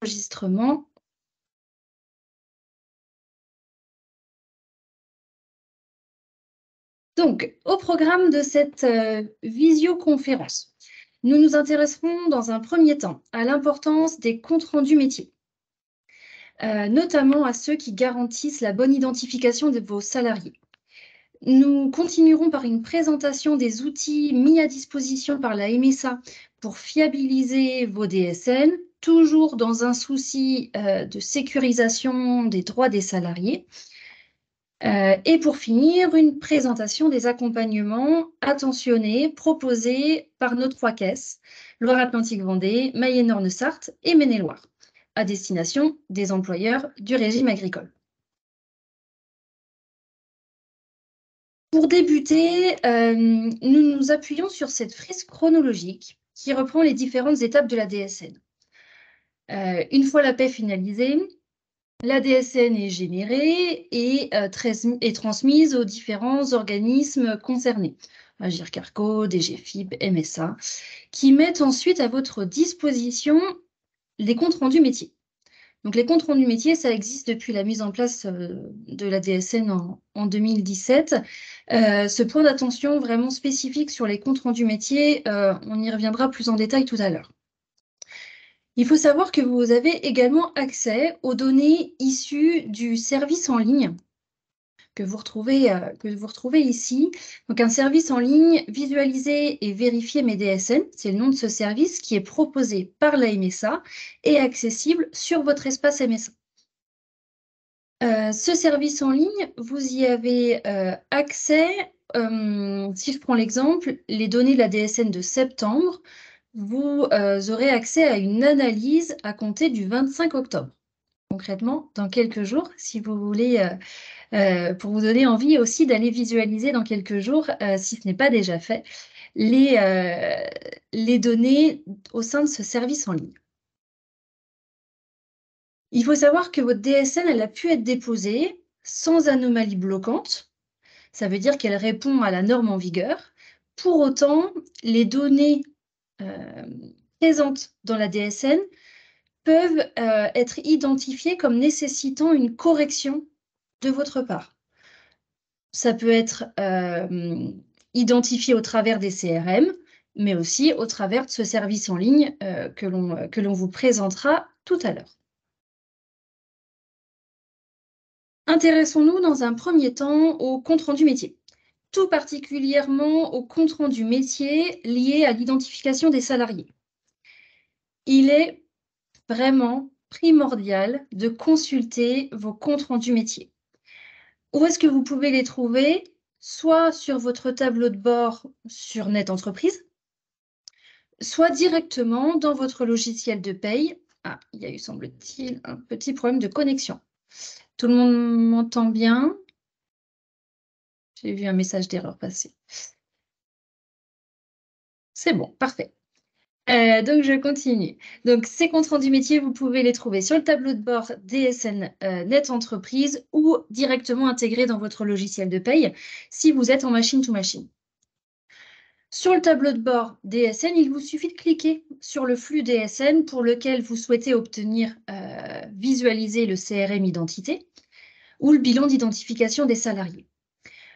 enregistrement. Donc, au programme de cette visioconférence, nous nous intéresserons dans un premier temps à l'importance des comptes rendus métiers, notamment à ceux qui garantissent la bonne identification de vos salariés. Nous continuerons par une présentation des outils mis à disposition par la MSA pour fiabiliser vos DSN, toujours dans un souci de sécurisation des droits des salariés. Et pour finir, une présentation des accompagnements attentionnés proposés par nos 3 caisses, Loire-Atlantique-Vendée, Mayenne-Orne-Sarthe et Maine-et-Loire, à destination des employeurs du régime agricole. Pour débuter, nous nous appuyons sur cette frise chronologique qui reprend les différentes étapes de la DSN. Une fois la paie finalisée, la DSN est générée et transmise aux différents organismes concernés, Agirc Arrco, DGFiP, MSA, qui mettent ensuite à votre disposition les comptes rendus métiers. Donc, les comptes rendus métiers, ça existe depuis la mise en place de la DSN en 2017. Ce point d'attention vraiment spécifique sur les comptes rendus métiers, on y reviendra plus en détail tout à l'heure. Il faut savoir que vous avez également accès aux données issues du service en ligne que vous retrouvez ici. Donc, un service en ligne visualiser et vérifier mes DSN, c'est le nom de ce service qui est proposé par la MSA et accessible sur votre espace MSA. Ce service en ligne, vous y avez accès, si je prends l'exemple, les données de la DSN de septembre, vous aurez accès à une analyse à compter du 25 octobre. Concrètement, dans quelques jours, si vous voulez, pour vous donner envie aussi d'aller visualiser dans quelques jours, si ce n'est pas déjà fait, les données au sein de ce service en ligne. Il faut savoir que votre DSN, elle a pu être déposée sans anomalie bloquante. Ça veut dire qu'elle répond à la norme en vigueur. Pour autant, les données présentes dans la DSN peuvent être identifiées comme nécessitant une correction de votre part. Ça peut être identifié au travers des CRM, mais aussi au travers de ce service en ligne que l'on vous présentera tout à l'heure. Intéressons-nous dans un premier temps au compte rendu métier, tout particulièrement au compte rendu métier lié à l'identification des salariés. Il est vraiment primordial de consulter vos comptes rendus métiers. Où est-ce que vous pouvez les trouver? Soit sur votre tableau de bord sur Net Entreprise, soit directement dans votre logiciel de paye. Ah, il y a eu, semble-t-il, un petit problème de connexion. Tout le monde m'entend bien? J'ai vu un message d'erreur passer. C'est bon, parfait. Donc, je continue. Donc, ces comptes rendus métiers, vous pouvez les trouver sur le tableau de bord DSN Net Entreprise ou directement intégrés dans votre logiciel de paye si vous êtes en machine-to-machine. Sur le tableau de bord DSN, il vous suffit de cliquer sur le flux DSN pour lequel vous souhaitez obtenir, visualiser le CRM identité ou le bilan d'identification des salariés.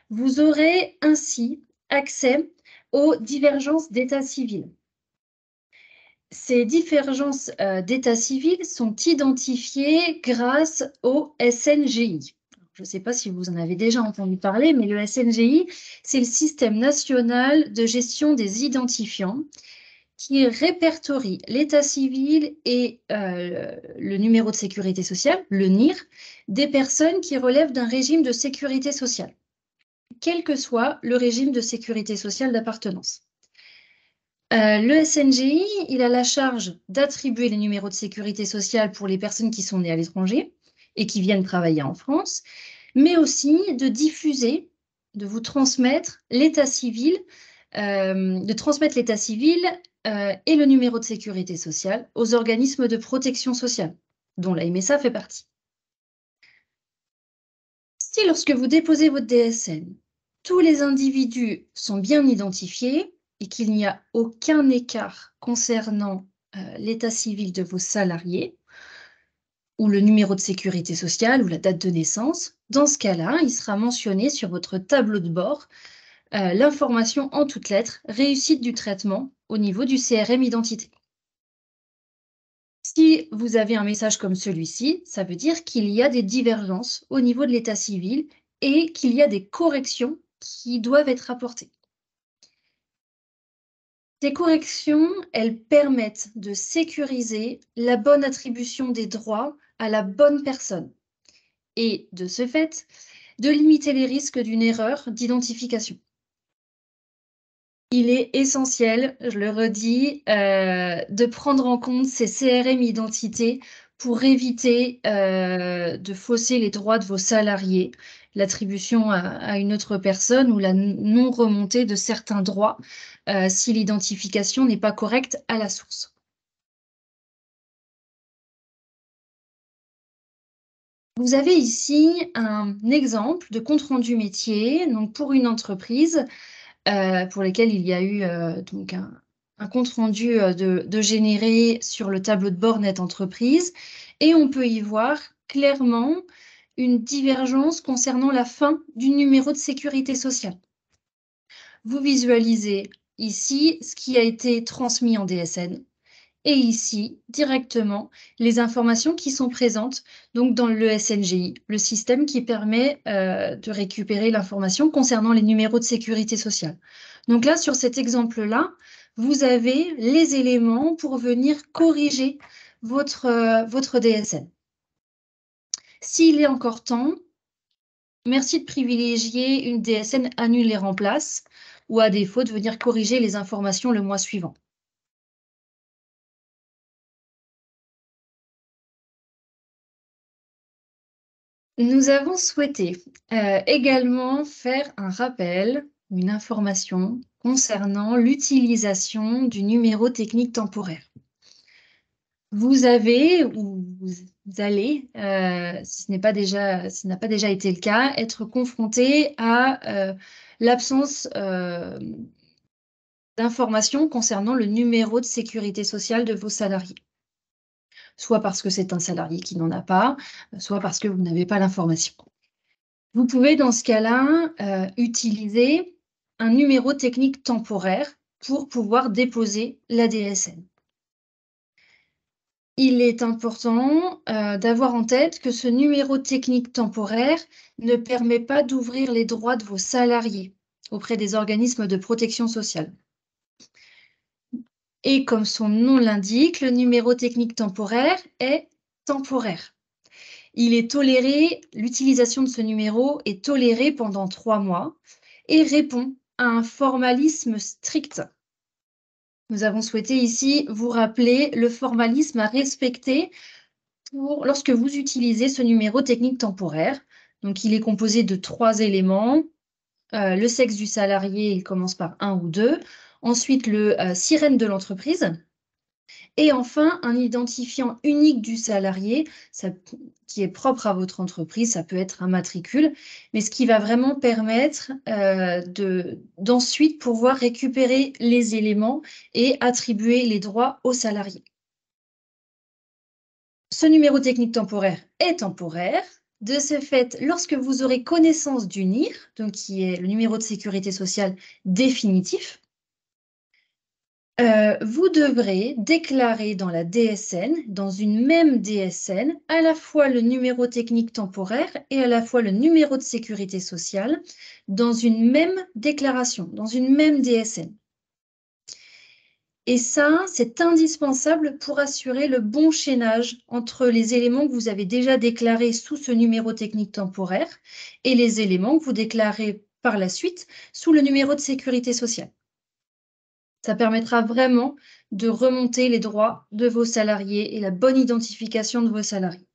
Vous aurez ainsi accès aux divergences d'état civil. Ces divergences d'état civil sont identifiées grâce au SNGI. Je ne sais pas si vous en avez déjà entendu parler, mais le SNGI, c'est le système national de gestion des identifiants qui répertorie l'état civil et le numéro de sécurité sociale, le NIR, des personnes qui relèvent d'un régime de sécurité sociale, quel que soit le régime de sécurité sociale d'appartenance. Le SNGI, il a la charge d'attribuer les numéros de sécurité sociale pour les personnes qui sont nées à l'étranger et qui viennent travailler en France, mais aussi de diffuser, de vous transmettre l'état civil, et le numéro de sécurité sociale aux organismes de protection sociale, dont la MSA fait partie. Si lorsque vous déposez votre DSN, tous les individus sont bien identifiés et qu'il n'y a aucun écart concernant l'état civil de vos salariés, ou le numéro de sécurité sociale ou la date de naissance. Dans ce cas-là, il sera mentionné sur votre tableau de bord l'information en toutes lettres, réussite du traitement au niveau du CRM identité. Si vous avez un message comme celui-ci, ça veut dire qu'il y a des divergences au niveau de l'état civil et qu'il y a des corrections qui doivent être apportées. Ces corrections, elles permettent de sécuriser la bonne attribution des droits à la bonne personne et, de ce fait, de limiter les risques d'une erreur d'identification. Il est essentiel, je le redis, de prendre en compte ces CRM identités pour éviter de fausser les droits de vos salariés, l'attribution à une autre personne ou la non-remontée de certains droits si l'identification n'est pas correcte à la source. Vous avez ici un exemple de compte-rendu métier donc pour une entreprise pour lesquels il y a eu donc un compte-rendu de généré sur le tableau de bord Net Entreprise. Et on peut y voir clairement une divergence concernant la fin du numéro de sécurité sociale. Vous visualisez ici ce qui a été transmis en DSN et ici, directement, les informations qui sont présentes donc dans le SNGI, le système qui permet de récupérer l'information concernant les numéros de sécurité sociale. Donc là, sur cet exemple-là, vous avez les éléments pour venir corriger votre DSN. S'il est encore temps, merci de privilégier une DSN annule et remplace, ou à défaut de venir corriger les informations le mois suivant. Nous avons souhaité également faire un rappel, une information concernant l'utilisation du numéro technique temporaire. Vous avez ou vous allez, si ce n'a pas déjà été le cas, être confronté à l'absence d'informations concernant le numéro de sécurité sociale de vos salariés. Soit parce que c'est un salarié qui n'en a pas, soit parce que vous n'avez pas l'information. Vous pouvez dans ce cas-là utiliser un numéro technique temporaire pour pouvoir déposer la DSN. Il est important d'avoir en tête que ce numéro technique temporaire ne permet pas d'ouvrir les droits de vos salariés auprès des organismes de protection sociale. Et comme son nom l'indique, le numéro technique temporaire est temporaire. Il est toléré, l'utilisation de ce numéro est tolérée pendant 3 mois et répond à un formalisme strict. Nous avons souhaité ici vous rappeler le formalisme à respecter lorsque vous utilisez ce numéro technique temporaire. Donc, il est composé de 3 éléments. Le sexe du salarié, il commence par 1 ou 2. Ensuite, le sirène de l'entreprise. Et enfin, un identifiant unique du salarié qui est propre à votre entreprise. Ça peut être un matricule, mais ce qui va vraiment permettre d'ensuite pouvoir récupérer les éléments et attribuer les droits aux salariés. Ce numéro technique temporaire est temporaire. De ce fait, lorsque vous aurez connaissance du NIR, donc qui est le numéro de sécurité sociale définitif, vous devrez déclarer dans la DSN, dans une même DSN, à la fois le numéro technique temporaire et à la fois le numéro de sécurité sociale dans une même déclaration, dans une même DSN. Et ça, c'est indispensable pour assurer le bon chaînage entre les éléments que vous avez déjà déclarés sous ce numéro technique temporaire et les éléments que vous déclarez par la suite sous le numéro de sécurité sociale. Ça permettra vraiment de remonter les droits de vos salariés et la bonne identification de vos salariés.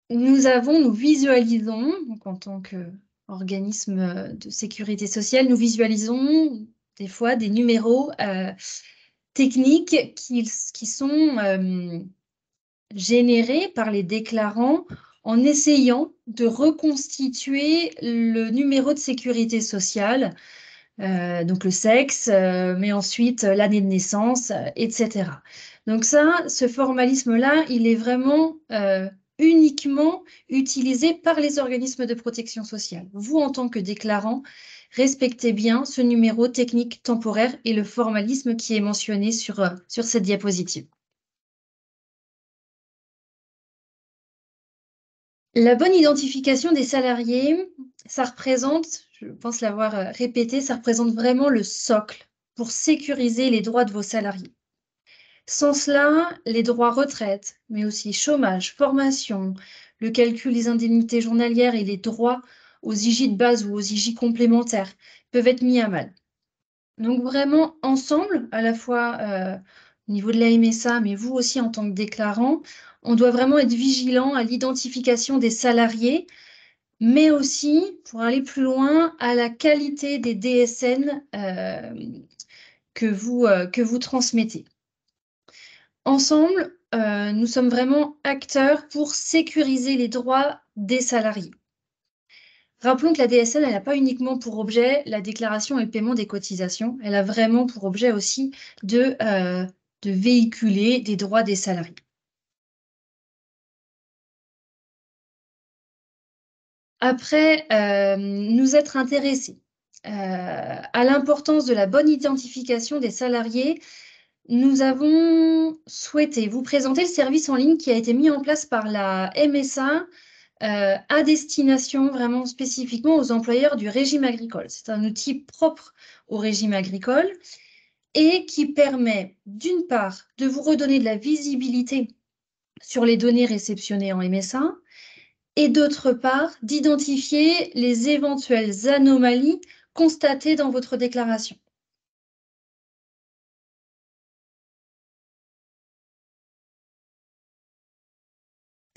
Nous visualisons, donc en tant qu'organisme de sécurité sociale, nous visualisons des fois des numéros techniques qui sont générés par les déclarants en essayant de reconstituer le numéro de sécurité sociale donc le sexe, mais ensuite l'année de naissance, etc. Donc ça, ce formalisme-là, il est vraiment uniquement utilisé par les organismes de protection sociale. Vous, en tant que déclarant, respectez bien ce numéro technique temporaire et le formalisme qui est mentionné sur cette diapositive. La bonne identification des salariés, ça représente, je pense l'avoir répété, ça représente vraiment le socle pour sécuriser les droits de vos salariés. Sans cela, les droits retraite, mais aussi chômage, formation, le calcul des indemnités journalières et les droits aux IJ de base ou aux IJ complémentaires peuvent être mis à mal. Donc vraiment, ensemble, à la fois au niveau de la MSA, mais vous aussi en tant que déclarant, on doit vraiment être vigilant à l'identification des salariés, mais aussi, pour aller plus loin, à la qualité des DSN que vous transmettez. Ensemble, nous sommes vraiment acteurs pour sécuriser les droits des salariés. Rappelons que la DSN, elle n'a pas uniquement pour objet la déclaration et le paiement des cotisations, elle a vraiment pour objet aussi de véhiculer des droits des salariés. Après, nous être intéressés à l'importance de la bonne identification des salariés, nous avons souhaité vous présenter le service en ligne qui a été mis en place par la MSA à destination vraiment spécifiquement aux employeurs du régime agricole. C'est un outil propre au régime agricole et qui permet d'une part de vous redonner de la visibilité sur les données réceptionnées en MSA et d'autre part d'identifier les éventuelles anomalies constatées dans votre déclaration.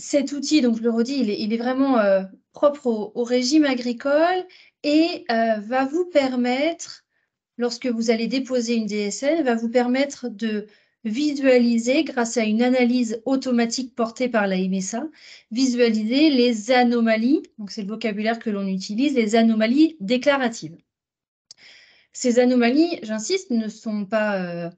Cet outil, donc je le redis, il est vraiment propre au régime agricole et va vous permettre, lorsque vous allez déposer une DSN, va vous permettre de visualiser, grâce à une analyse automatique portée par la MSA, visualiser les anomalies, donc c'est le vocabulaire que l'on utilise, les anomalies déclaratives. Ces anomalies, j'insiste, ne sont pas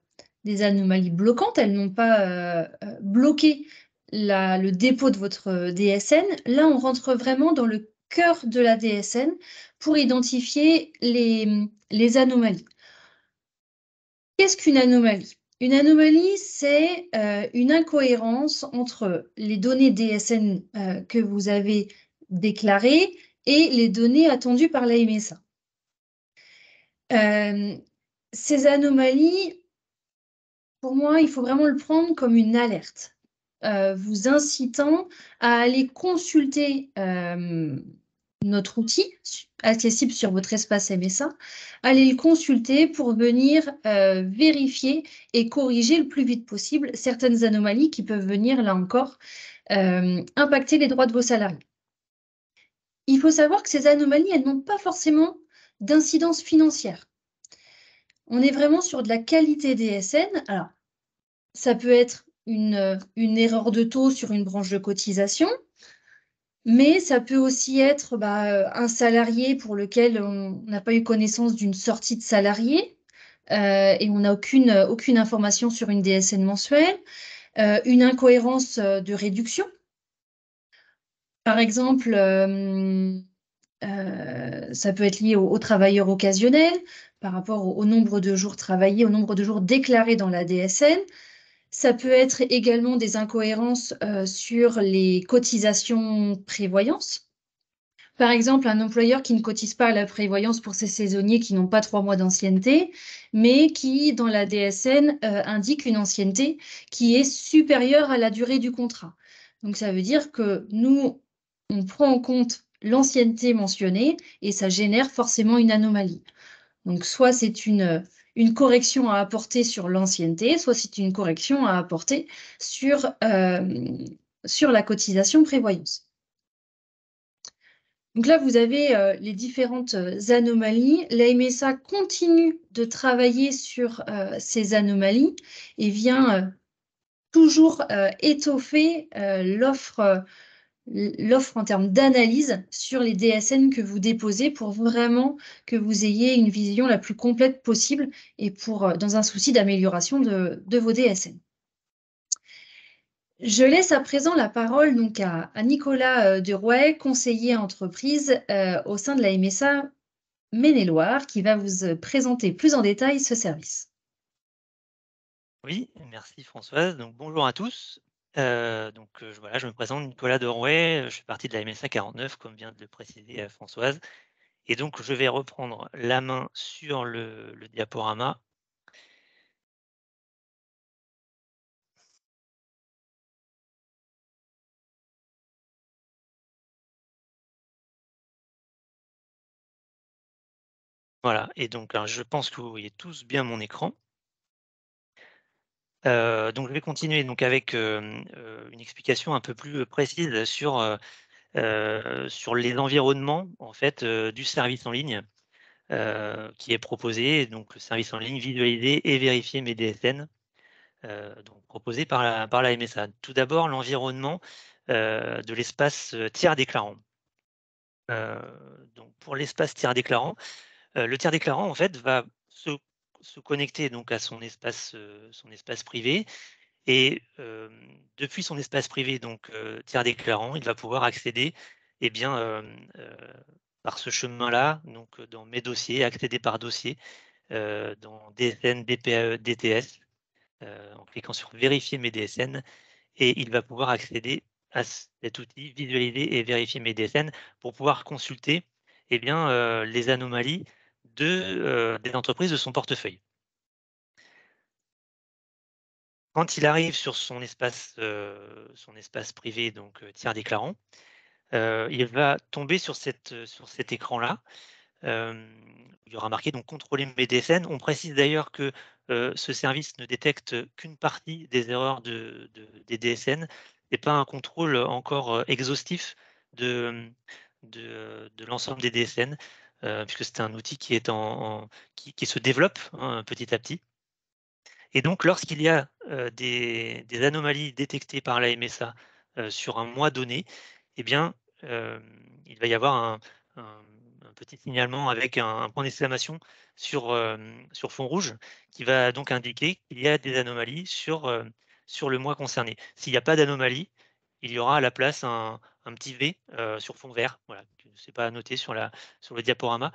des anomalies bloquantes, elles n'ont pas bloqué le dépôt de votre DSN. Là, on rentre vraiment dans le cœur de la DSN pour identifier les anomalies. Qu'est-ce qu'une anomalie? Une anomalie, c'est une incohérence entre les données DSN que vous avez déclarées et les données attendues par la MSA. Ces anomalies, pour moi, il faut vraiment le prendre comme une alerte, vous incitant à aller consulter notre outil accessible sur votre espace MSA, allez le consulter pour venir vérifier et corriger le plus vite possible certaines anomalies qui peuvent venir, là encore, impacter les droits de vos salariés. Il faut savoir que ces anomalies, elles n'ont pas forcément d'incidence financière. On est vraiment sur de la qualité DSN. Alors, ça peut être une erreur de taux sur une branche de cotisation, mais ça peut aussi être un salarié pour lequel on n'a pas eu connaissance d'une sortie de salarié et on n'a aucune information sur une DSN mensuelle, une incohérence de réduction. Par exemple, ça peut être lié aux travailleurs occasionnels par rapport au nombre de jours travaillés, au nombre de jours déclarés dans la DSN. Ça peut être également des incohérences sur les cotisations prévoyance. Par exemple, un employeur qui ne cotise pas à la prévoyance pour ses saisonniers qui n'ont pas 3 mois d'ancienneté, mais qui, dans la DSN, indique une ancienneté qui est supérieure à la durée du contrat. Donc, ça veut dire que nous, on prend en compte l'ancienneté mentionnée et ça génère forcément une anomalie. Donc, soit c'est une correction à apporter sur l'ancienneté, soit c'est une correction à apporter sur la cotisation prévoyance. Donc là, vous avez les différentes anomalies. La MSA continue de travailler sur ces anomalies et vient toujours étoffer l'offre l'offre en termes d'analyse sur les DSN que vous déposez pour vraiment que vous ayez une vision la plus complète possible et dans un souci d'amélioration de vos DSN. Je laisse à présent la parole donc à Nicolas Derouet, conseiller entreprise au sein de la MSA Maine-et-Loire, qui va vous présenter plus en détail ce service. Oui, merci Françoise. Donc bonjour à tous. Voilà, je me présente Nicolas Derouet, je fais partie de la MSA 49 comme vient de le préciser, Françoise et donc je vais reprendre la main sur le diaporama. Voilà et donc alors je pense que vous voyez tous bien mon écran. Donc je vais continuer donc avec, une explication un peu plus, précise sur les environnements en fait, du service en ligne. Qui est proposé, donc le service en ligne visualiser et vérifier mes DSN, donc proposé par la MSA. Tout d'abord, l'environnement, de l'espace, tiers déclarant. Donc pour l'espace tiers déclarant, le tiers déclarant en fait va se connecter donc à son espace privé et depuis son espace privé donc tiers déclarant, il va pouvoir accéder et bien, par ce chemin-là, donc dans mes dossiers, accéder par dossier dans DSN, DPAE, DTS, en cliquant sur vérifier mes DSN et il va pouvoir accéder à cet outil, visualiser et vérifier mes DSN pour pouvoir consulter eh bien, les anomalies des entreprises de son portefeuille. Quand il arrive sur son espace privé, donc tiers déclarant, il va tomber sur cet écran-là. Il y aura marqué donc contrôler mes DSN. On précise d'ailleurs que, ce service ne détecte qu'une partie des erreurs des DSN et pas un contrôle encore, exhaustif de, de l'ensemble des DSN, puisque c'est un outil qui est qui se développe, hein, petit à petit et donc lorsqu'il y a, des anomalies détectées par la MSA, sur un mois donné, eh bien, il va y avoir un un petit signalement avec un point d'exclamation sur fond rouge qui va donc indiquer qu'il y a des anomalies sur le mois concerné. S'il n'y a pas d'anomalie, il y aura à la place un petit V, sur fond vert, voilà, c'est pas noté sur le diaporama,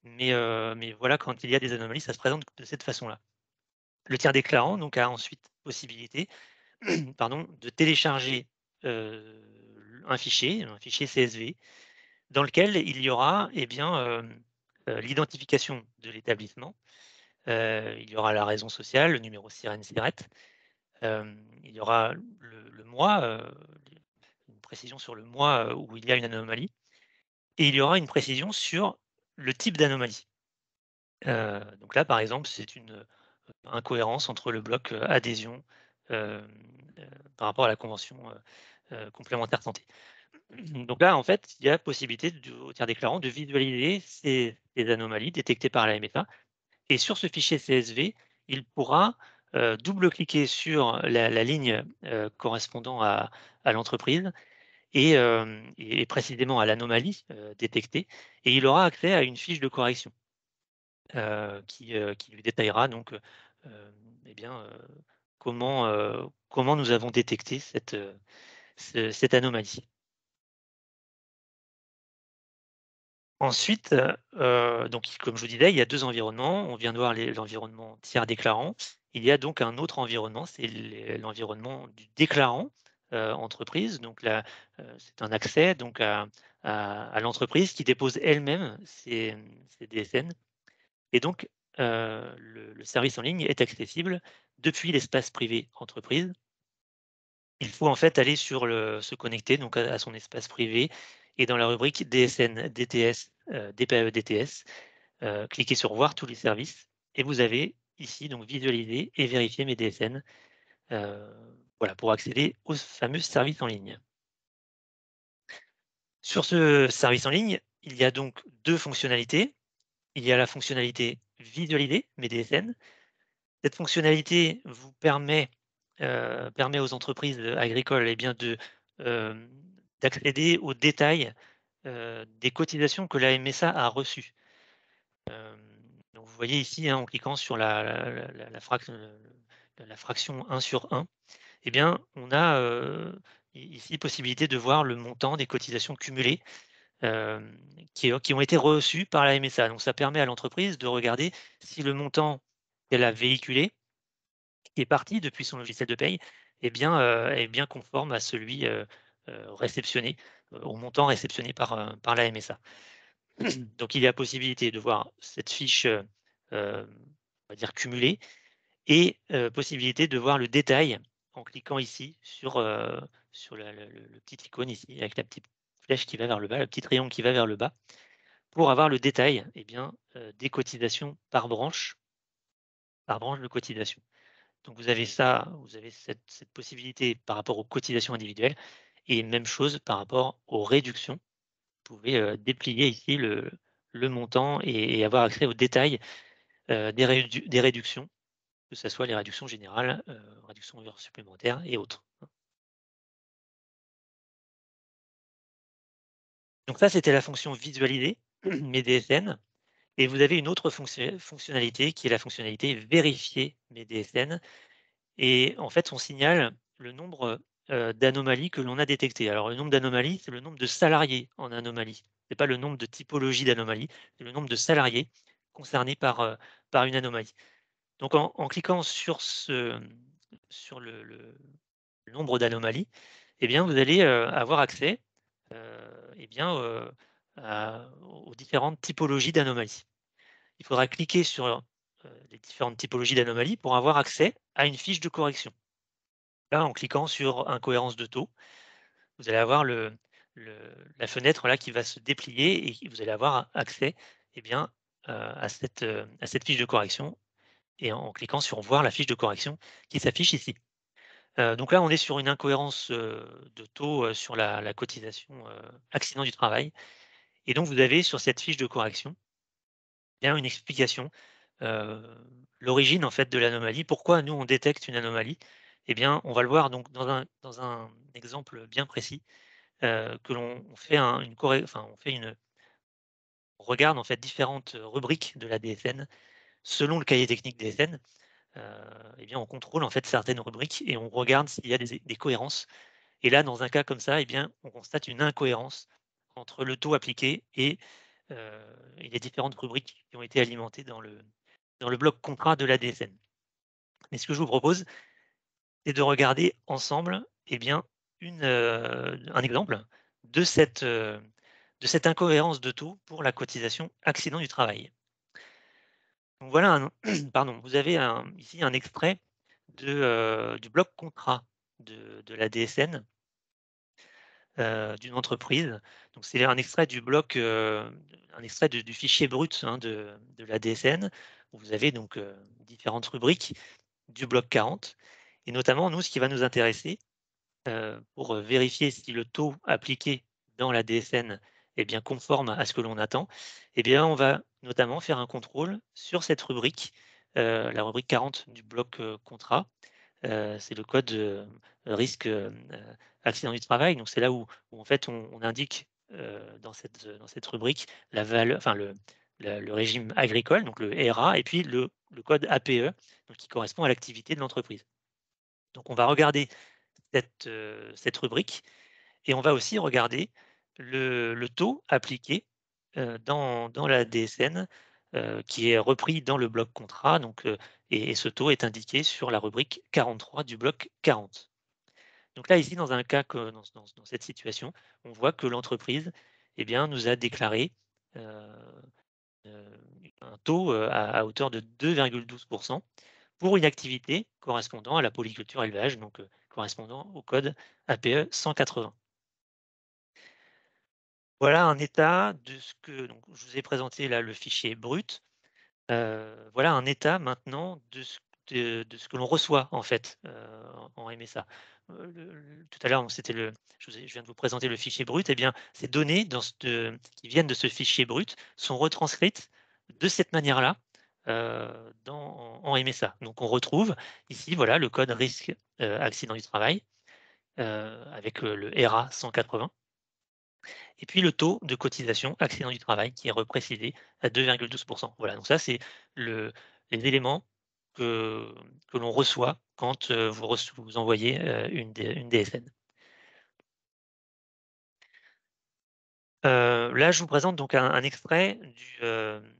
mais voilà, quand il y a des anomalies, ça se présente de cette façon-là. Le tiers déclarant donc a ensuite possibilité pardon, de télécharger, un fichier CSV dans lequel il y aura eh bien, l'identification de l'établissement, il y aura la raison sociale, le numéro SIREN SIRET, il y aura le mois, une précision sur le mois, où il y a une anomalie et il y aura une précision sur le type d'anomalie. Donc là, par exemple, c'est une incohérence entre le bloc, adhésion, hem, par rapport à la convention, complémentaire santé. Donc là, en fait, il y a possibilité au tiers déclarant de visualiser ces anomalies détectées par la MFA et sur ce fichier CSV, il pourra, double-cliquer sur la ligne, correspondant à l'entreprise et précisément à l'anomalie, détectée et il aura accès à une fiche de correction, qui lui détaillera donc, eh bien, comment nous avons détecté cette anomalie. Ensuite, donc comme je vous disais, il y a 2 environnements. On vient de voir l'environnement tiers déclarant. Il y a donc un autre environnement, c'est l'environnement du déclarant, entreprise. Donc là, c'est un accès donc à l'entreprise qui dépose elle-même ses DSN et donc le service en ligne est accessible depuis l'espace privé entreprise. Il faut en fait aller se connecter donc à son espace privé et dans la rubrique DSN, DTS, DPAE, DTS, cliquez sur voir tous les services et vous avez ici donc visualiser et vérifier mes DSN, heu, voilà pour accéder au fameux service en ligne. Sur ce service en ligne, il y a donc 2 fonctionnalités. Il y a la fonctionnalité visualiser mes DSN. Cette fonctionnalité vous permet aux entreprises, agricoles, eh bien de, hem, d'accéder aux détails des cotisations que la MSA a reçues. Donc vous voyez ici, hein, en cliquant sur la fraction 1 sur 1, eh bien, on a ici possibilité de voir le montant des cotisations cumulées qui ont été reçues par la MSA. Donc ça permet à l'entreprise de regarder si le montant qu'elle a véhiculé, qui est parti depuis son logiciel de paye, est bien conforme à celui réceptionné, au montant réceptionné par la MSA. Donc il y a possibilité de voir cette fiche, on va dire cumulée, et possibilité de voir le détail en cliquant ici sur le petit icône ici avec la petite flèche qui va vers le bas, le petit triangle qui va vers le bas, pour avoir le détail, des cotisations par branche de cotisation. Donc vous avez ça, vous avez cette possibilité par rapport aux cotisations individuelles, et même chose par rapport aux réductions. Vous pouvez déplier ici le montant et avoir accès aux détails des réductions, que ce soit les réductions générales, réductions heures supplémentaires et autres. Donc ça, c'était la fonction visualiser mes DSN, et vous avez une autre fonctionnalité qui est la fonctionnalité vérifier mes DSN, et en fait, on signale le nombre d'anomalies que l'on a détectées. Alors le nombre d'anomalies, c'est le nombre de salariés en anomalie. Ce n'est pas le nombre de typologies d'anomalies, c'est le nombre de salariés concernés par une anomalie. Donc en cliquant sur le nombre d'anomalies, eh bien, vous allez avoir accès aux différentes typologies d'anomalies. Il faudra cliquer sur les différentes typologies d'anomalies pour avoir accès à une fiche de correction. Là, en cliquant sur incohérence de taux, vous allez avoir la fenêtre là qui va se déplier, et vous allez avoir accès à cette fiche de correction, et en cliquant sur voir la fiche de correction qui s'affiche ici. Donc là, on est sur une incohérence de taux sur la cotisation accident du travail, et donc vous avez sur cette fiche de correction bien une explication, heu, l'origine en fait de l'anomalie. Pourquoi nous on détecte une anomalie? Eh bien, on va le voir donc dans un exemple bien précis, que l'on on fait un une corré enfin on regarde en fait différentes rubriques de la DSN selon le cahier technique DSN. Heu, on contrôle en fait certaines rubriques et on regarde s'il y a des cohérences. Et là, dans un cas comme ça, on constate une incohérence entre le taux appliqué heu, et les différentes rubriques qui ont été alimentées dans le bloc contrat de la DSN. Mais ce que je vous propose, c'est de regarder ensemble, un exemple de cette incohérence de taux pour la cotisation accident du travail. Donc voilà pardon, vous avez ici un extrait du bloc contrat de la DSN d'une entreprise. Donc c'est un extrait du bloc, un extrait du fichier brut, hein, de la DSN, où vous avez donc différentes rubriques du bloc 40, et notamment nous, ce qui va nous intéresser, pour vérifier si le taux appliqué dans la DSN est bien conforme à ce que l'on attend, on va notamment faire un contrôle sur cette rubrique, la rubrique 40 du bloc contrat. C'est le code, risque, accident du travail. Donc c'est là où en fait on indique, dans cette rubrique le régime agricole, donc le RA, et puis le code APE, donc qui correspond à l'activité de l'entreprise. Donc on va regarder cette rubrique, et on va aussi regarder le taux appliqué, dans la DSN, qui est repris dans le bloc contrat, et ce taux est indiqué sur la rubrique 43 du bloc 40. Donc là, ici, dans un cas que dans cette situation, on voit que l'entreprise, nous a déclaré, heu un taux, à hauteur de 2,12 pour une activité correspondant à la polyculture élevage, donc correspondant au code APE 180. Voilà un état de ce que donc je vous ai présenté là le fichier brut. Voilà un état maintenant de ce que l'on reçoit en fait, en MSA. Tout à l'heure, donc c'était je viens de vous présenter le fichier brut. Ces données qui viennent de ce fichier brut sont retranscrites de cette manière-là, en MSA. Donc on retrouve ici, voilà, le code risque, accident du travail, avec, le RA 180. Et puis le taux de cotisation accident du travail qui est reprécisé à 2,12%. Voilà, donc ça c'est les éléments que, que l'on reçoit quand vous envoyez une DSN. Là, je vous présente donc un extrait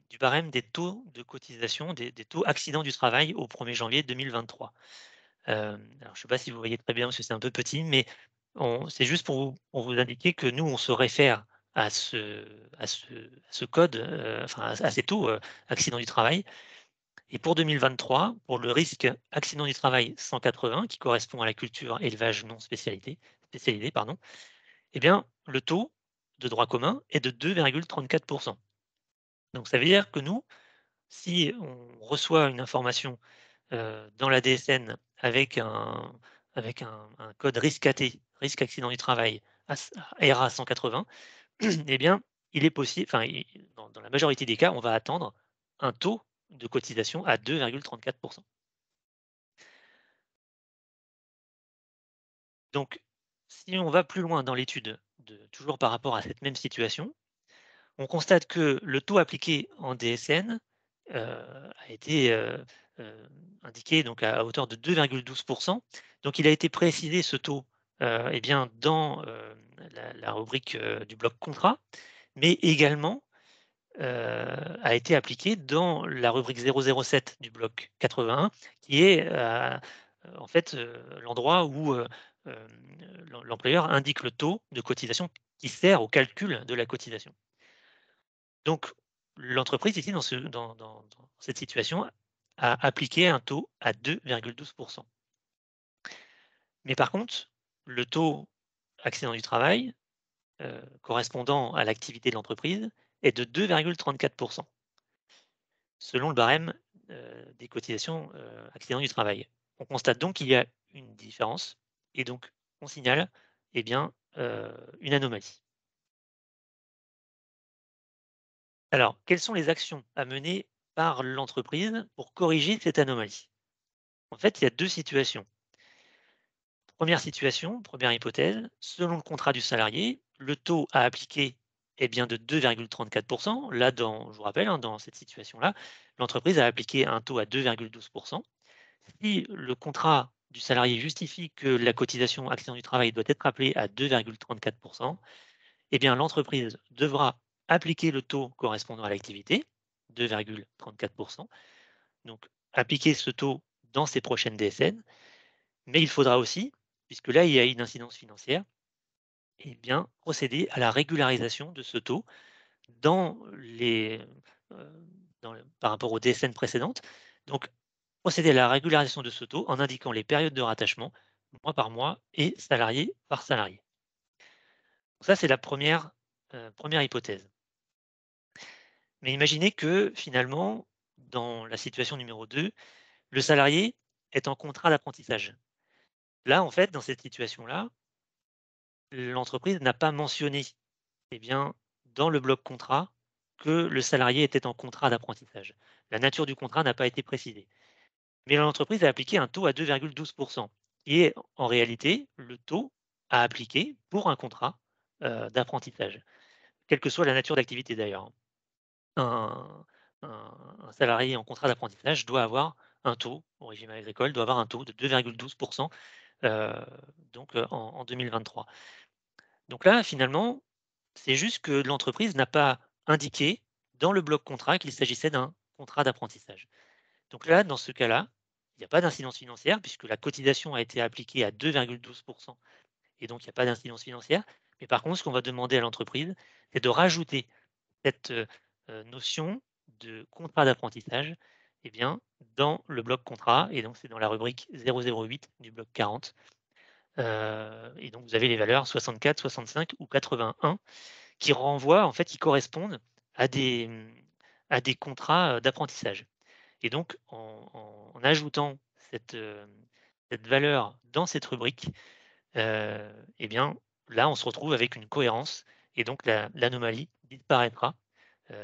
du barème des taux de cotisation, des taux accidents du travail au 1er janvier 2023. Alors je ne sais pas si vous voyez très bien parce que c'est un peu petit, mais c'est juste pour vous indiquer que nous, on se réfère à ce code, enfin à ces taux, accidents du travail. Et pour 2023, pour le risque accident du travail 180 qui correspond à la culture élevage non spécialisé, pardon, eh bien, le taux de droit commun est de 2,34%. Donc ça veut dire que nous, si on reçoit une information dans la DSN avec un code risque AT, risque accident du travail RA 180, eh bien, il est possible, enfin, dans la majorité des cas, on va attendre un taux de cotisation à 2,34%. Donc, si on va plus loin dans l'étude, toujours par rapport à cette même situation, on constate que le taux appliqué en DSN a été indiqué donc à hauteur de 2,12%. Donc il a été précisé ce taux eh bien, dans la rubrique du bloc contrat, mais également a été appliqué dans la rubrique 007 du bloc 81, qui est en fait l'endroit où l'employeur indique le taux de cotisation qui sert au calcul de la cotisation. Donc, l'entreprise ici, dans cette situation, a appliqué un taux à 2,12%. Mais par contre, le taux accident du travail, correspondant à l'activité de l'entreprise, est de 2,34%, selon le barème des cotisations accident du travail. On constate donc qu'il y a une différence et donc on signale eh bien, une anomalie. Alors, quelles sont les actions à mener par l'entreprise pour corriger cette anomalie? En fait, il y a 2 situations. Première situation, première hypothèse, selon le contrat du salarié, le taux à appliquer est bien de 2,34%. Là, je vous rappelle, hein, dans cette situation-là, l'entreprise a appliqué un taux à 2,12%. Si le contrat du salarié justifie que la cotisation accident du travail doit être appelée à 2,34%, eh bien l'entreprise devra appliquer le taux correspondant à l'activité, 2,34%. Donc appliquer ce taux dans ses prochaines DSN, mais il faudra aussi, puisque là il y a une incidence financière, eh bien procéder à la régularisation de ce taux dans euh, par rapport aux DSN précédentes. Donc procéder à la régularisation de ce taux en indiquant les périodes de rattachement, mois par mois et salarié par salarié. Ça, c'est la première hypothèse. Mais imaginez que finalement, dans la situation numéro 2, le salarié est en contrat d'apprentissage. Là, en fait, dans cette situation-là, l'entreprise n'a pas mentionné eh bien, dans le bloc contrat que le salarié était en contrat d'apprentissage. La nature du contrat n'a pas été précisée. Mais l'entreprise a appliqué un taux à 2,12%, qui est en réalité le taux à appliquer pour un contrat d'apprentissage, quelle que soit la nature d'activité d'ailleurs. Un, un salarié en contrat d'apprentissage doit avoir un taux, au régime agricole, doit avoir un taux de 2,12% donc en 2023. Donc là, finalement, c'est juste que l'entreprise n'a pas indiqué dans le bloc contrat qu'il s'agissait d'un contrat d'apprentissage. Donc là, dans ce cas-là, il n'y a pas d'incidence financière puisque la cotisation a été appliquée à 2,12% et donc il n'y a pas d'incidence financière. Mais par contre, ce qu'on va demander à l'entreprise, c'est de rajouter cette notion de contrat d'apprentissage eh bien, dans le bloc contrat. Et donc, c'est dans la rubrique 008 du bloc 40. Et donc, vous avez les valeurs 64, 65 ou 81 qui renvoient, en fait, qui correspondent à des contrats d'apprentissage. Et donc, en ajoutant cette valeur dans cette rubrique, eh bien, là, on se retrouve avec une cohérence et donc l'anomalie disparaîtra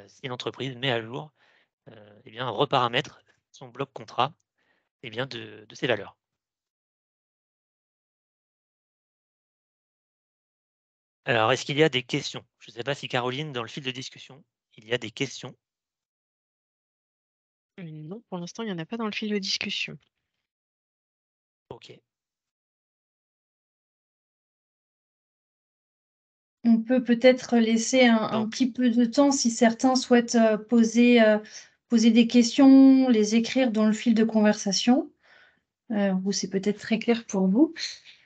si l'entreprise met à jour, eh bien, reparamètre son bloc contrat eh bien, de ces valeurs. Alors, est-ce qu'il y a des questions? Je ne sais pas si Caroline, dans le fil de discussion, il y a des questions? Non, pour l'instant, il y en a pas dans le fil de discussion. OK. On peut peut-être laisser un Donc petit peu de temps si certains souhaitent poser des questions, les écrire dans le fil de conversation. Ou c'est peut-être très clair pour vous,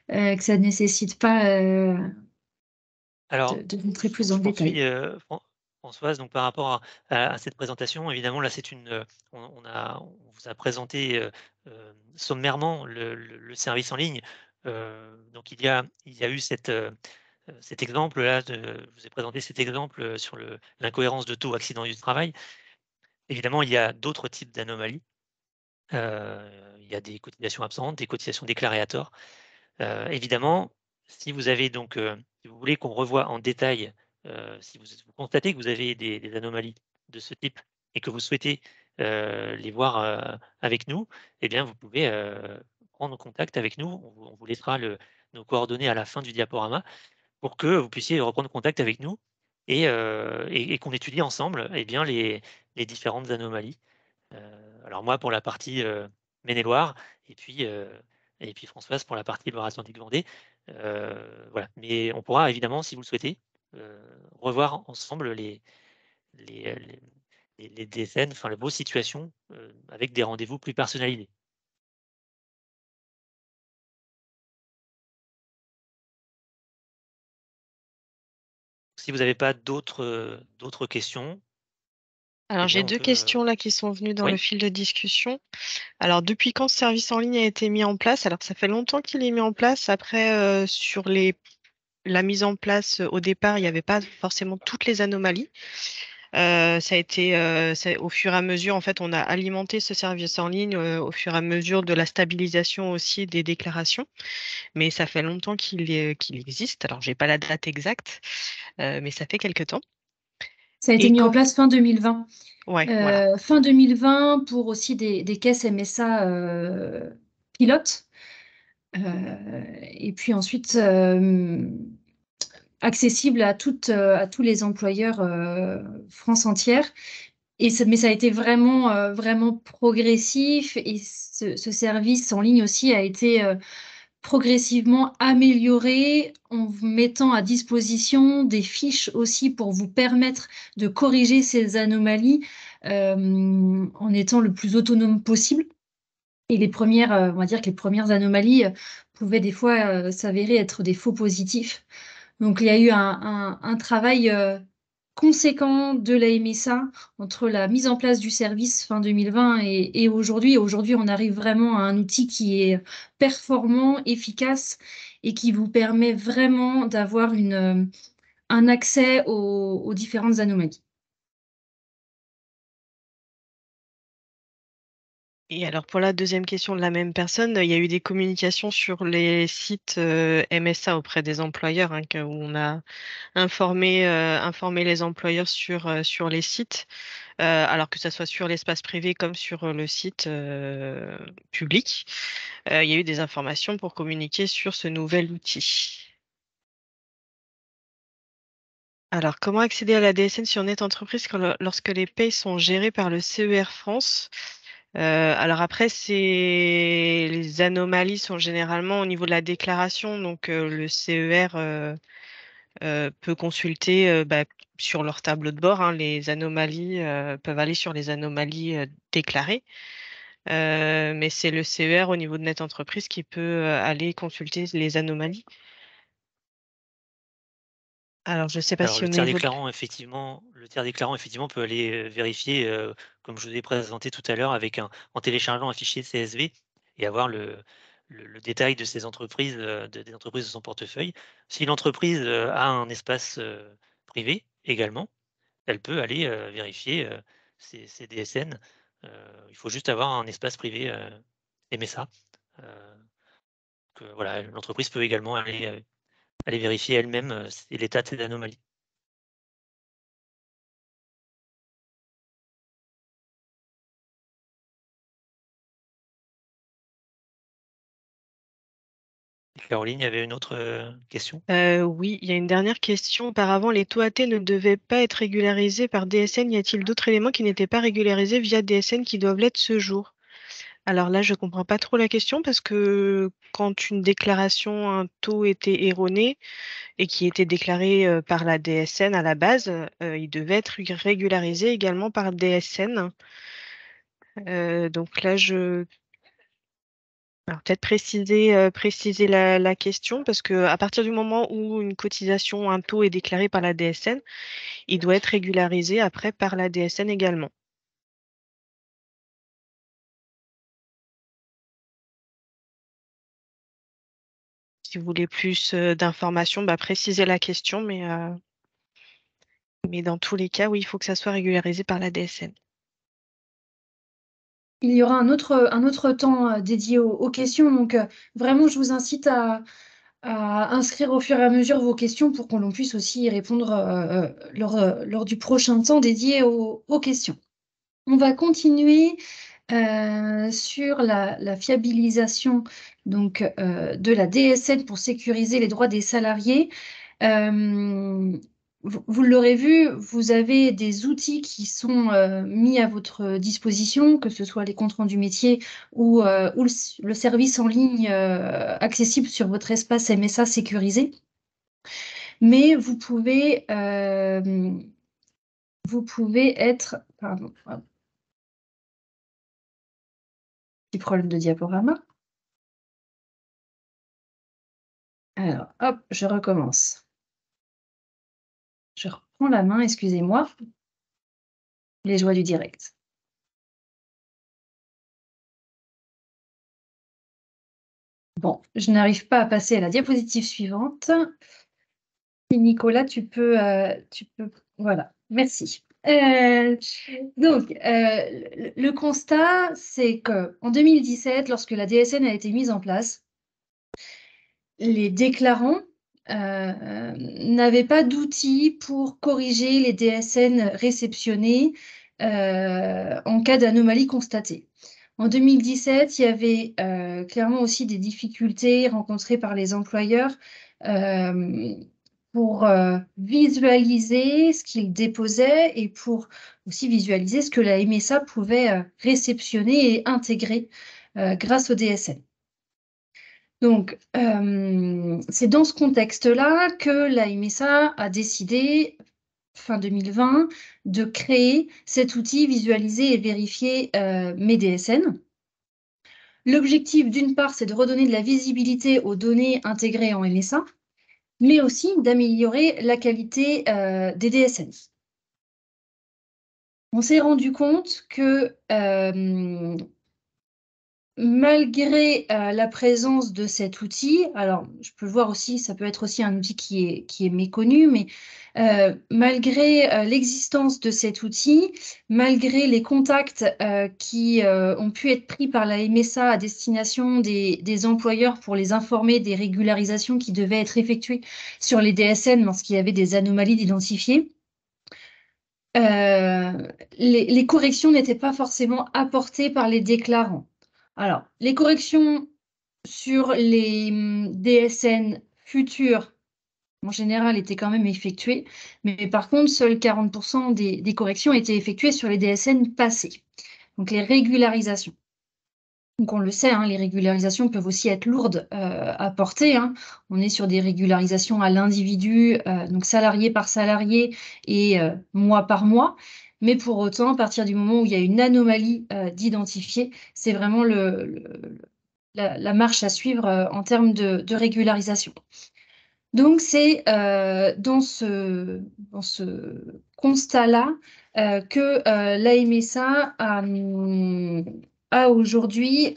que ça ne nécessite pas alors, de rentrer plus dans je le détail. poursuis, Françoise, donc par rapport à cette présentation, évidemment, là, c'est une, on vous a présenté, sommairement le service en ligne. Donc il y a eu cet exemple-là je vous ai présenté cet exemple, sur l'incohérence de taux accident du travail. Évidemment, il y a d'autres types d'anomalies. Il y a des cotisations absentes, des cotisations déclarées à tort. Évidemment, si vous avez donc, si vous voulez qu'on revoie en détail, si vous constatez que vous avez des anomalies de ce type et que vous souhaitez, les voir, avec nous, eh bien vous pouvez, prendre contact avec nous. On vous laissera nos coordonnées à la fin du diaporama pour que vous puissiez reprendre contact avec nous et qu'on étudie ensemble, eh bien les différentes anomalies. Alors moi pour la partie, Maine-et-Loire et puis Françoise pour la partie Loire-Atlantique-Vendée. Voilà, mais on pourra évidemment, si vous le souhaitez, revoir ensemble les, les les DSN, enfin vos situations, avec des rendez-vous plus personnalisés. Si vous n'avez pas d'autres questions, eh Alors, bien j'ai on 2 peut, questions là qui sont venues dans le oui? fil de discussion. Alors, depuis quand ce service en ligne a été mis en place? Alors, ça fait longtemps qu'il est mis en place. Après, sur la mise en place, au départ, il n'y avait pas forcément toutes les anomalies. Ça a été, au fur et à mesure, en fait, on a alimenté ce service en ligne, au fur et à mesure de la stabilisation aussi des déclarations. Mais ça fait longtemps qu'il existe. Alors, j'ai pas la date exacte, mais ça fait quelque temps. Ça a été Et mis en quand place fin 2020. Ouais, voilà. Fin 2020 pour aussi des caisses MSA pilotes. Et puis ensuite, accessible à tous les employeurs France entière. Mais ça a été vraiment progressif et ce service en ligne aussi a été progressivement amélioré en vous mettant à disposition des fiches aussi pour vous permettre de corriger ces anomalies en étant le plus autonome possible. Et on va dire que les premières anomalies pouvaient des fois s'avérer être des faux positifs. Donc, il y a eu un travail conséquent de la MSA entre la mise en place du service fin 2020 et aujourd'hui. Aujourd'hui, on arrive vraiment à un outil qui est performant, efficace et qui vous permet vraiment d'avoir un accès aux différentes anomalies. Et alors pour la deuxième question de la même personne, il y a eu des communications sur les sites MSA auprès des employeurs, hein, où on a informé les employeurs sur les sites, alors que ça soit sur l'espace privé comme sur le site public. Il y a eu des informations pour communiquer sur ce nouvel outil. Alors, comment accéder à la DSN sur Net Entreprise lorsque les payes sont gérées par le CER France? Alors après, les anomalies sont généralement au niveau de la déclaration, donc le CER peut consulter sur leur tableau de bord, hein, les anomalies peuvent aller sur les anomalies déclarées. Mais c'est le CER au niveau de Net Entreprise qui peut aller consulter les anomalies. Alors, je ne sais pas Alors si au niveau le tiers déclarant effectivement peut aller, vérifier, comme je vous ai présenté tout à l'heure en téléchargeant un fichier CSV et avoir le détail de ces entreprises, des entreprises de son portefeuille. Si l'entreprise, a un espace, privé également, elle peut aller, vérifier, ces DSN. Il faut juste avoir un espace privé, MSA. Heu, voilà, l'entreprise peut également aller vérifier elle-même, l'état de ces anomalies. Caroline, il y avait une autre question? Oui, il y a une dernière question. Auparavant, les taux AT ne devaient pas être régularisés par DSN. Y a-t-il d'autres éléments qui n'étaient pas régularisés via DSN qui doivent l'être ce jour? Alors là, je comprends pas trop la question parce que quand une déclaration, un taux était erroné et qui était déclaré par la DSN à la base, il devait être régularisé également par DSN. Donc là, alors peut-être préciser la question parce que à partir du moment où une cotisation, un taux est déclaré par la DSN, il doit être régularisé après par la DSN également. Si vous voulez plus d'informations, précisez la question, mais dans tous les cas, oui, il faut que ça soit régularisé par la DSN. Il y aura un autre temps dédié aux questions. Donc, vraiment, je vous incite à inscrire au fur et à mesure vos questions pour qu'on puisse aussi y répondre lors du prochain temps dédié aux questions. On va continuer sur la fiabilisation donc, de la DSN pour sécuriser les droits des salariés. Vous l'aurez vu, vous avez des outils qui sont mis à votre disposition, que ce soit les comptes rendus métiers ou le service en ligne accessible sur votre espace MSA sécurisé. Mais vous pouvez être... Pardon, hop. Petit problème de diaporama. Alors, hop, je recommence. Je reprends la main, excusez-moi. Les joies du direct. Bon, je n'arrive pas à passer à la diapositive suivante. Nicolas, tu peux... Voilà, merci. Donc, le constat, c'est qu'en 2017, lorsque la DSN a été mise en place, les déclarants n'avaient pas d'outils pour corriger les DSN réceptionnés en cas d'anomalie constatée. En 2017, il y avait clairement aussi des difficultés rencontrées par les employeurs pour visualiser ce qu'ils déposaient et pour aussi visualiser ce que la MSA pouvait réceptionner et intégrer grâce au DSN. Donc, c'est dans ce contexte-là que la MSA a décidé, fin 2020, de créer cet outil visualiser et vérifier mes DSN. L'objectif, d'une part, c'est de redonner de la visibilité aux données intégrées en MSA, mais aussi d'améliorer la qualité des DSN. On s'est rendu compte que malgré la présence de cet outil, alors je peux le voir aussi, ça peut être aussi un outil qui est méconnu, mais malgré l'existence de cet outil, malgré les contacts qui ont pu être pris par la MSA à destination des employeurs pour les informer des régularisations qui devaient être effectuées sur les DSN lorsqu'il y avait des anomalies identifiées, les corrections n'étaient pas forcément apportées par les déclarants. Alors, les corrections sur les DSN futurs, en général, étaient quand même effectuées, mais par contre, seuls 40% des corrections étaient effectuées sur les DSN passés, donc les régularisations. Donc on le sait, hein, les régularisations peuvent aussi être lourdes à porter. Hein. On est sur des régularisations à l'individu, donc salarié par salarié et mois par mois. Mais pour autant, à partir du moment où il y a une anomalie d'identifier, c'est vraiment la marche à suivre en termes de régularisation. Donc c'est dans ce constat-là que la MSA a aujourd'hui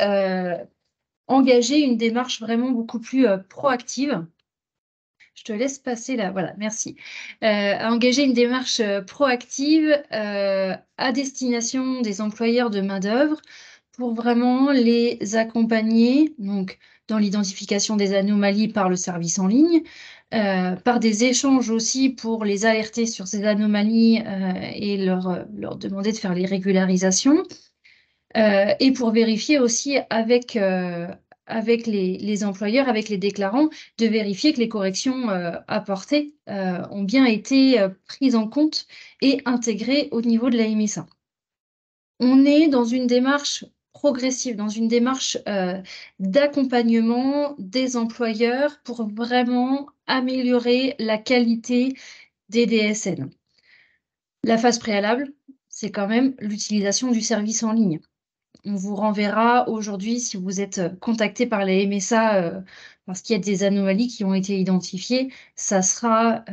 engagé une démarche vraiment beaucoup plus proactive. Je te laisse passer là, voilà, merci. A engagé une démarche proactive à destination des employeurs de main-d'œuvre pour vraiment les accompagner donc, dans l'identification des anomalies par le service en ligne, par des échanges aussi pour les alerter sur ces anomalies et leur demander de faire les régularisations, et pour vérifier aussi avec avec les employeurs, avec les déclarants, de vérifier que les corrections apportées ont bien été prises en compte et intégrées au niveau de la MSA. On est dans une démarche progressive, dans une démarche d'accompagnement des employeurs pour vraiment améliorer la qualité des DSN. La phase préalable, c'est quand même l'utilisation du service en ligne. On vous renverra aujourd'hui, si vous êtes contacté par la MSA parce qu'il y a des anomalies qui ont été identifiées, ça sera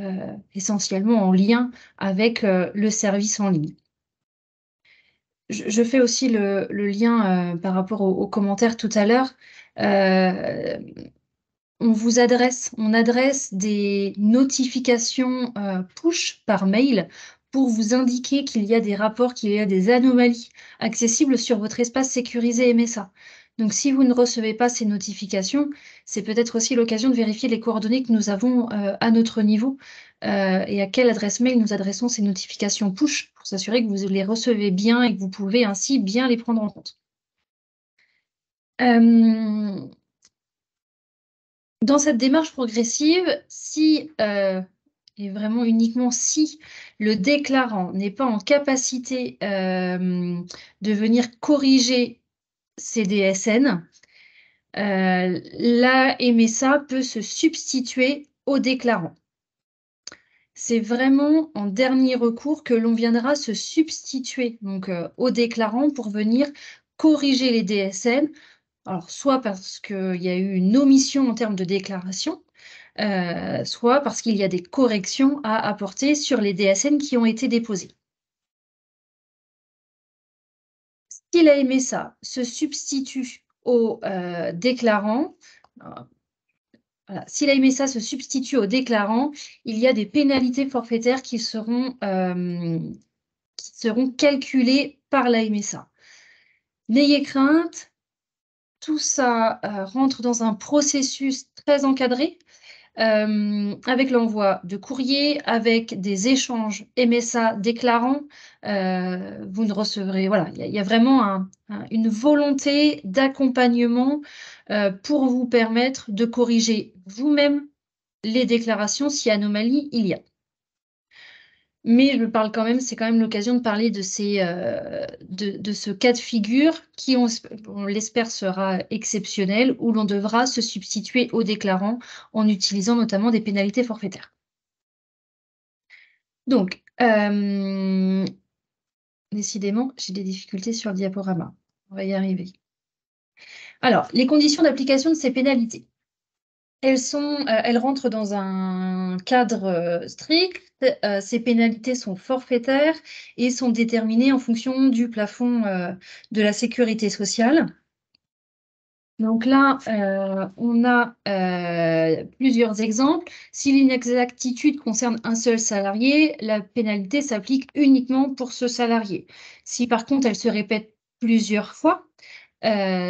essentiellement en lien avec le service en ligne. Je fais aussi le lien par rapport aux commentaires tout à l'heure. On adresse des notifications push par mail pour vous indiquer qu'il y a des rapports, qu'il y a des anomalies accessibles sur votre espace sécurisé MSA. Donc, si vous ne recevez pas ces notifications, c'est peut-être aussi l'occasion de vérifier les coordonnées que nous avons à notre niveau et à quelle adresse mail nous adressons ces notifications push pour s'assurer que vous les recevez bien et que vous pouvez ainsi bien les prendre en compte. Dans cette démarche progressive, si, et vraiment uniquement si, le déclarant n'est pas en capacité de venir corriger ses DSN, la MSA peut se substituer au déclarant. C'est vraiment en dernier recours que l'on viendra se substituer donc, au déclarant pour venir corriger les DSN. Alors, soit parce qu'il y a eu une omission en termes de déclaration, soit parce qu'il y a des corrections à apporter sur les DSN qui ont été déposés. Si la MSA se substitue au déclarant, voilà, si la MSA se substitue au déclarant, il y a des pénalités forfaitaires qui seront calculées par la MSA. N'ayez crainte, tout ça rentre dans un processus très encadré, avec l'envoi de courrier, avec des échanges MSA déclarants. Vous ne recevrez, voilà, il y a vraiment une volonté d'accompagnement pour vous permettre de corriger vous-même les déclarations si anomalie il y a. Mais je parle quand même, c'est quand même l'occasion de parler de ce cas de figure qui, on l'espère, sera exceptionnel, où l'on devra se substituer au déclarant en utilisant notamment des pénalités forfaitaires. Donc, décidément, j'ai des difficultés sur le diaporama. On va y arriver. Alors, les conditions d'application de ces pénalités. Elles rentrent dans un cadre strict. Ces pénalités sont forfaitaires et sont déterminées en fonction du plafond de la sécurité sociale. Donc là, on a plusieurs exemples. Si l'inexactitude concerne un seul salarié, la pénalité s'applique uniquement pour ce salarié. Si par contre elle se répète plusieurs fois,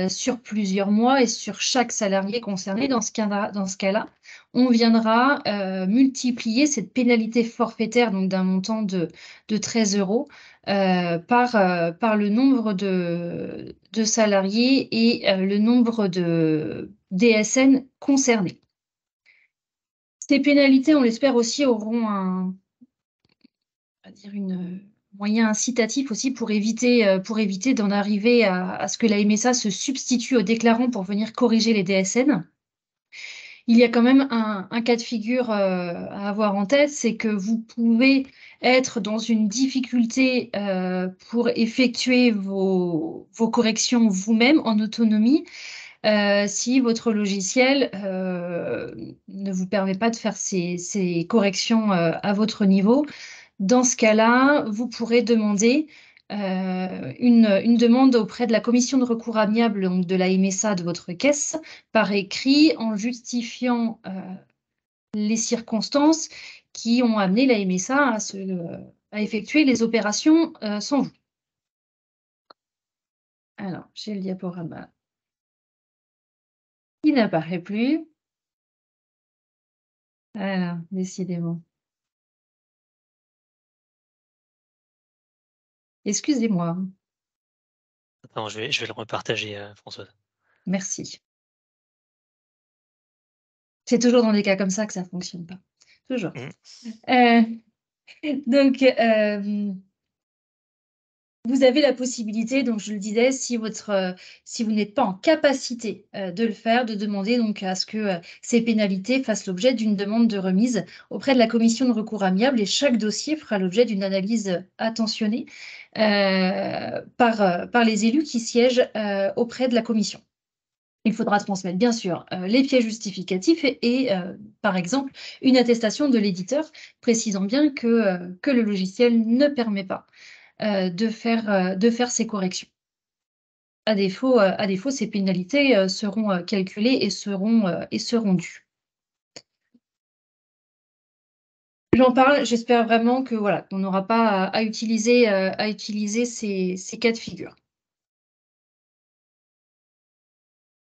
sur plusieurs mois et sur chaque salarié concerné, dans ce cas-là, on viendra multiplier cette pénalité forfaitaire, donc d'un montant de 13 € par le nombre de salariés et le nombre de DSN concernés. Ces pénalités, on l'espère aussi, auront un moyen incitatif aussi pour éviter d'en arriver à ce que la MSA se substitue au déclarant pour venir corriger les DSN. Il y a quand même un cas de figure à avoir en tête, c'est que vous pouvez être dans une difficulté pour effectuer vos corrections vous-même en autonomie si votre logiciel ne vous permet pas de faire ces corrections à votre niveau. Dans ce cas-là, vous pourrez demander une demande auprès de la commission de recours amiable donc de la MSA de votre caisse par écrit en justifiant les circonstances qui ont amené la MSA à effectuer les opérations sans vous. Alors, j'ai le diaporama qui n'apparaît plus. Voilà, décidément. Excusez-moi. Attends, je vais le repartager, Françoise. Merci. C'est toujours dans des cas comme ça que ça ne fonctionne pas. Toujours. Mmh. Donc, vous avez la possibilité, donc je le disais, si vous n'êtes pas en capacité de le faire, de demander donc à ce que ces pénalités fassent l'objet d'une demande de remise auprès de la commission de recours amiable, et chaque dossier fera l'objet d'une analyse attentionnée par les élus qui siègent auprès de la commission. Il faudra transmettre, bien sûr, les pièces justificatifs et par exemple, une attestation de l'éditeur précisant bien que le logiciel ne permet pas de faire ces corrections. À défaut, ces pénalités seront calculées et seront dues. J'en parle, j'espère vraiment que voilà, on n'aura pas à utiliser ces cas de figure.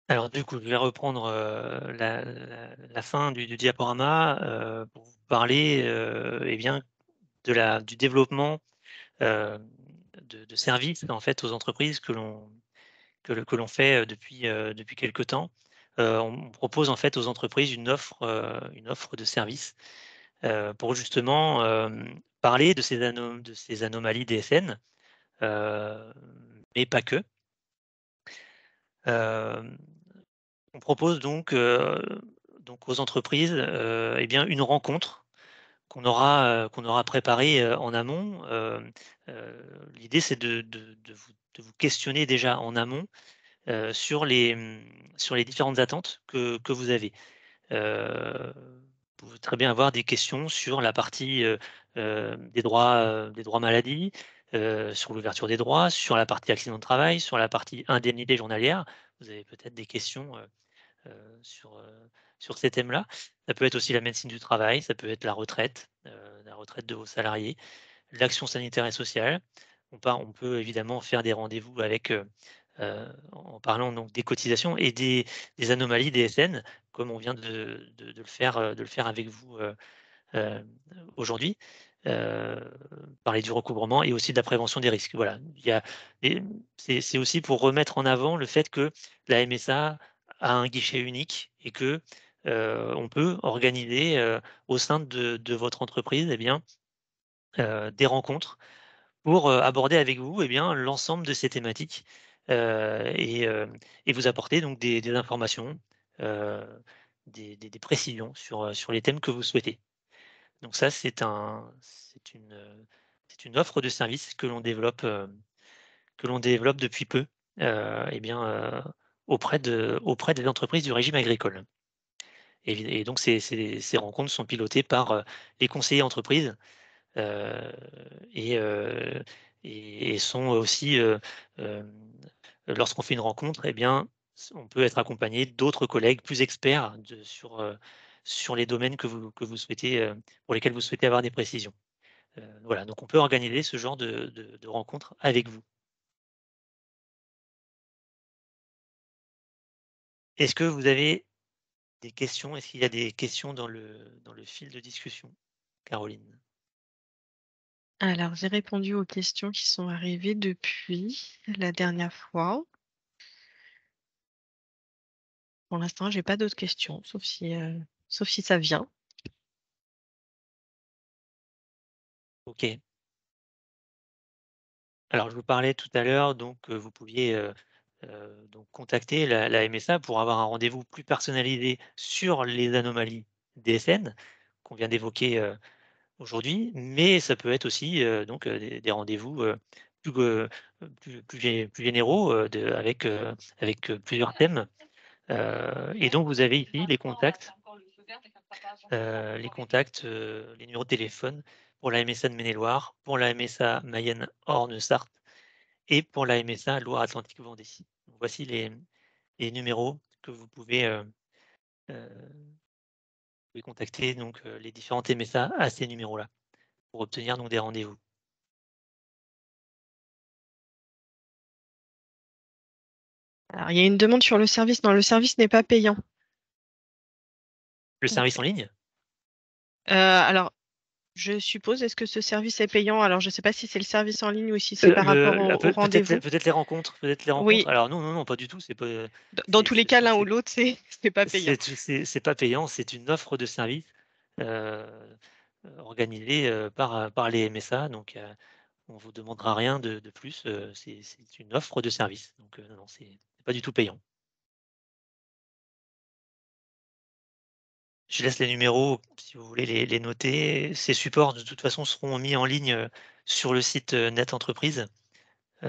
Alors du coup, je vais reprendre, la fin du diaporama, pour vous parler, eh bien, du développement, de services, en fait, aux entreprises que l'on fait, depuis quelque temps. On propose, en fait, aux entreprises une offre de services, pour justement, parler de ces anomalies DSN, mais pas que. Hem On propose donc aux entreprises, eh bien, une rencontre qu'on aura préparée, en amont. L'idée, c'est de vous questionner déjà en amont, sur les différentes attentes que vous avez. Vous pouvez très bien avoir des questions sur la partie, des droits maladie, sur l'ouverture des droits, sur la partie accident de travail, sur la partie indemnité journalière. Vous avez peut-être des questions, sur ces thèmes-là. Ça peut être aussi la médecine du travail, ça peut être la retraite de vos salariés, l'action sanitaire et sociale. On peut évidemment faire des rendez-vous avec, en parlant donc des cotisations et des anomalies DSN, comme on vient de le faire avec vous, heu, aujourd'hui. Heu, Parler du recouvrement et aussi de la prévention des risques. Voilà, il y a et c'est aussi pour remettre en avant le fait que la MSA a un guichet unique et que, on peut organiser, au sein de votre entreprise, eh bien, des rencontres pour, aborder avec vous, eh bien, l'ensemble de ces thématiques, et vous apporter donc des informations, heu, des précisions sur les thèmes que vous souhaitez. Donc ça, c'est une offre de service que l'on développe depuis peu, et bien, auprès des entreprises du régime agricole. Et donc ces rencontres sont pilotées par, les conseillers entreprises, heu, et heu, et sont aussi, lorsqu'on fait une rencontre, eh bien, on peut être accompagné d'autres collègues plus experts sur les domaines que vous souhaitez, pour lesquels vous souhaitez avoir des précisions. Voilà, donc on peut organiser ce genre de rencontres avec vous. Est-ce que vous avez des questions? Est-ce qu'il y a des questions dans le fil de discussion? Caroline? Alors, j'ai répondu aux questions qui sont arrivées depuis la dernière fois. Pour l'instant, j'ai pas d'autres questions, sauf si ça vient. OK. Alors je vous parlais tout à l'heure, donc vous pouviez, donc contacter la MSA pour avoir un rendez-vous plus personnalisé sur les anomalies DSN qu'on vient d'évoquer, aujourd'hui. Mais ça peut être aussi, donc des rendez-vous, plus, plus généraux, avec plusieurs thèmes. Et donc vous avez ici les numéros de téléphone pour la MSA de Maine-et-Loire, pour la MSA Mayenne-Orne-Sarthe et pour la MSA Loire-Atlantique-Vendée. Voici les numéros que vous pouvez contacter, donc les différentes MSA à ces numéros-là pour obtenir donc des rendez-vous. Alors, il y a une demande sur le service. Non, le service n'est pas payant. Le service en ligne? Alors, Je suppose, est-ce que ce service est payant? Alors, je ne sais pas si c'est le service en ligne ou si c'est par rapport au rendez-vous. Peut-être les rencontres. Oui, Alors non, pas du tout. C'est pas. dans tous les cas, l'un ou l'autre, c'est pas payant. C'est pas payant. C'est une offre de service organisée par les MSA. Donc on vous demandera rien de plus. C'est une offre de service. Donc non, c'est pas du tout payant. Je laisse les numéros si vous voulez les noter. Ces supports, de toute façon, seront mis en ligne sur le site Net Entreprise. Et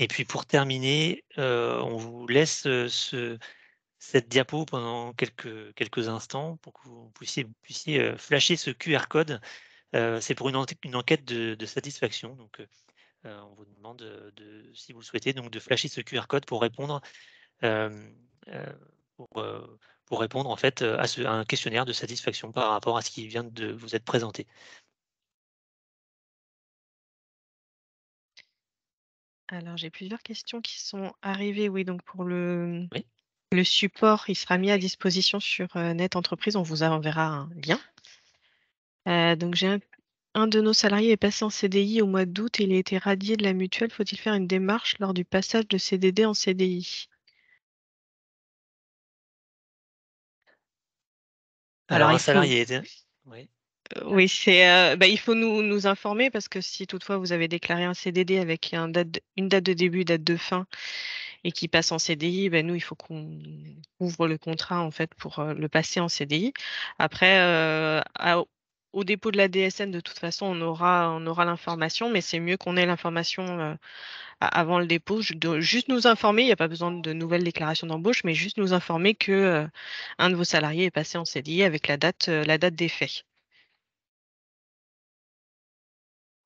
puis pour terminer, on vous laisse cette diapo pendant quelques instants pour que vous puissiez flasher ce QR code. C'est pour une enquête de satisfaction. Donc, on vous demande, si vous le souhaitez, donc de flasher ce QR code pour répondre euh, euh, pour, euh, pour répondre en fait à un questionnaire de satisfaction par rapport à ce qui vient de vous être présenté. Alors, j'ai plusieurs questions qui sont arrivées. Oui, donc pour le Oui. support, il sera mis à disposition sur Net Entreprise. On vous enverra un lien. Donc, j'ai un de nos salariés est passé en CDI au mois d'août et il a été radié de la mutuelle. Faut-il faire une démarche lors du passage de CDD en CDI? Alors, un il faut, salarié oui. oui, il faut nous informer parce que si toutefois vous avez déclaré un CDD avec une date de début, date de fin et qui passe en CDI, nous, il faut qu'on ouvre le contrat en fait pour le passer en CDI. Après, au dépôt de la DSN, de toute façon, on aura l'information, mais c'est mieux qu'on ait l'information avant le dépôt. Juste nous informer, il n'y a pas besoin de nouvelles déclarations d'embauche, mais juste nous informer que un de vos salariés est passé en CDI avec la date des faits.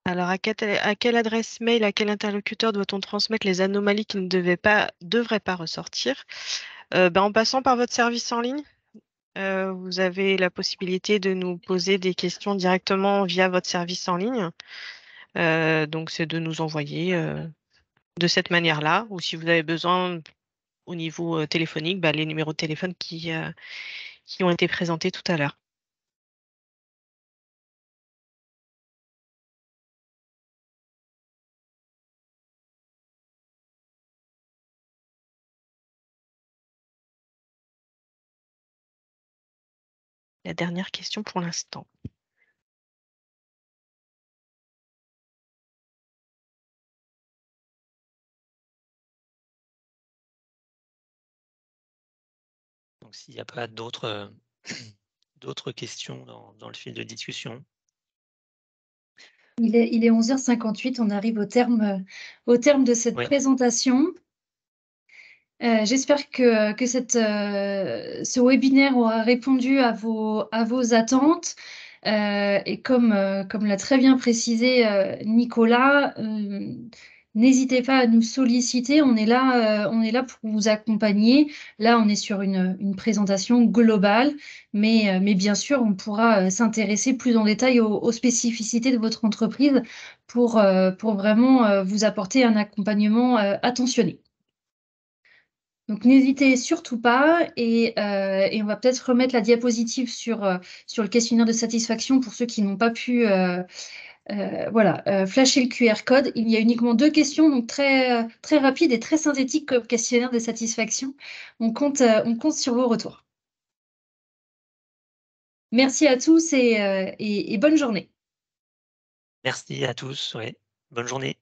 Alors, à quelle adresse mail, à quel interlocuteur doit-on transmettre les anomalies qui ne devraient pas ressortir? En passant par votre service en ligne, vous avez la possibilité de nous poser des questions directement via votre service en ligne. Donc, c'est de nous envoyer de cette manière-là, ou si vous avez besoin au niveau téléphonique, les numéros de téléphone qui ont été présentés tout à l'heure. La dernière question pour l'instant. Donc, s'il n'y a pas d'autres d'autres questions dans le fil de discussion. Il est 11h58, on arrive au terme de cette présentation. J'espère que ce webinaire aura répondu à vos attentes. Et comme l'a très bien précisé Nicolas, n'hésitez pas à nous solliciter. On est là pour vous accompagner. Là, on est sur une présentation globale, mais bien sûr, on pourra s'intéresser plus en détail aux spécificités de votre entreprise pour vraiment vous apporter un accompagnement attentionné. Donc n'hésitez surtout pas et on va peut-être remettre la diapositive sur le questionnaire de satisfaction pour ceux qui n'ont pas pu flasher le QR code. Il y a uniquement 2 questions, donc très, très rapide et très synthétique comme questionnaire de satisfaction. On compte sur vos retours. Merci à tous et bonne journée. Merci à tous. Bonne journée.